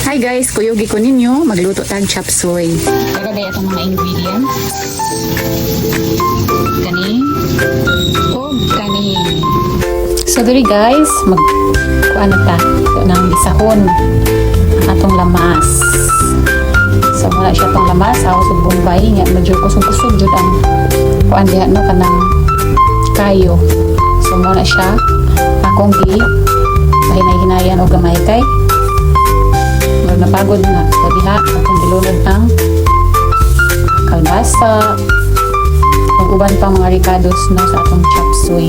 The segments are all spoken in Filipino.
Hi guys, kuyugi ko ninyo magluto tag chop suey. Kagabay itong mga ingredients. Kani o kani. So diri guys, ano ta? Ito nang isahon ang atong lamas. So wala siya tong lamas, ako sa Bombay nga medyo kusog-kusog jud ang kuan diha no kanang kayo. So mo na siya akong hinay-hinayan og gamay kay napagod na. So diha akong gilunod ng kalbasa ug uban pang mga ricados no sa atong chop suey.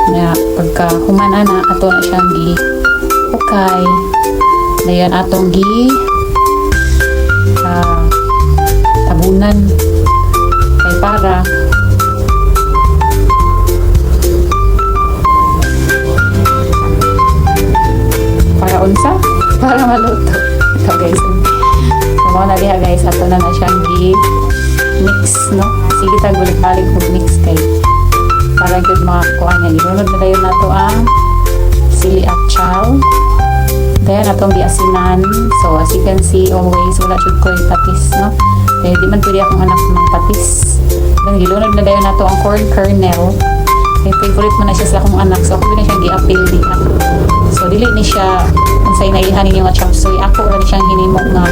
Na pagka humana na ato na siyang gi-ukay. Dayon atong tabunan kay para unsa? Para maluto. Ito guys. So mo na diha guys, ato na siyang gi-mix no. Sige tag balik-balik mag-mix kay para gyud makakuha niya. Ilunod na dayon nato ang sili at chow. Then atong giasinan. So as you can see always wala jud ko patis no. Kaya di man pwede akong anak ng patis. Then gilunod na dayon nato ang corn kernel. Kaya favorite mo na siya sa akong anak. So ako na siyang gi-appeal di ako. So dili ni siya unsay naihan ninyo nga chop suey. Ako ra ni siyang hinimo nga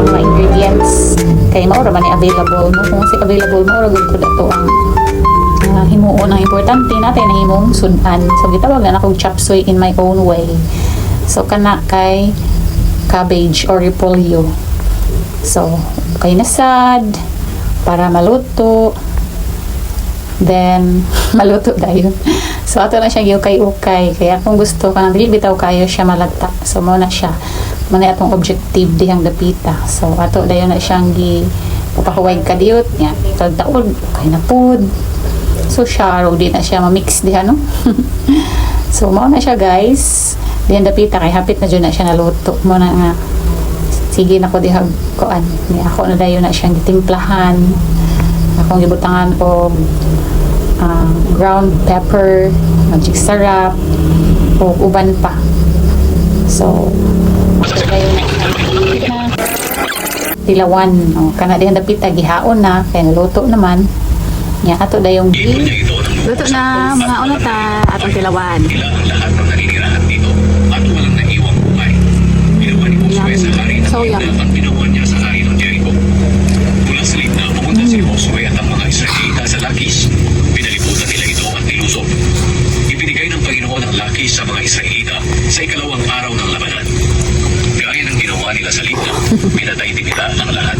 mga ingredients. Kay mao ra man ni available no. Kung si available mo ra gud ko dato ang himuon. Ang importante natin na himong sudan. So gitawag na akong chop suey in my own way. So kana kay cabbage or repolyo. So kay nasad para maluto. Then maluto dayon. So ato na siya giukay-ukay. Kaya kung gusto ka nang dili bitaw kayo siya malata. So mo na siya. Muna atong objective dihang dapita. So ato dayon na siyang papahuway kadiyot nya. Taud kay na pod. So siya ro di na siya ma-mix diha no. So mo na siya guys. Diyan dapita kay hapit na jud na siya naluto. Mo na nga sige na ko diha kuan. Ni ako na dayon na siyang gitimplahan. Akong gibutangan og ground pepper, magic syrup, o uban pa. So dayon na tilawan. O, kana diyan dapita gihaon na kay naluto naman. Nya ato dayong luto na mga unata atong tilawan. So yum. Mula sa Libna, pumunta si Josué at ang mga Israelita sa Lakis. Pinalibutan nila ito at nilusog. Ibinigay ng Panginoon ang Lakis sa mga Israelita sa ikalawang araw ng labanan. Gaya ng ginawa nila sa Libna, pinatay din nila ang lahat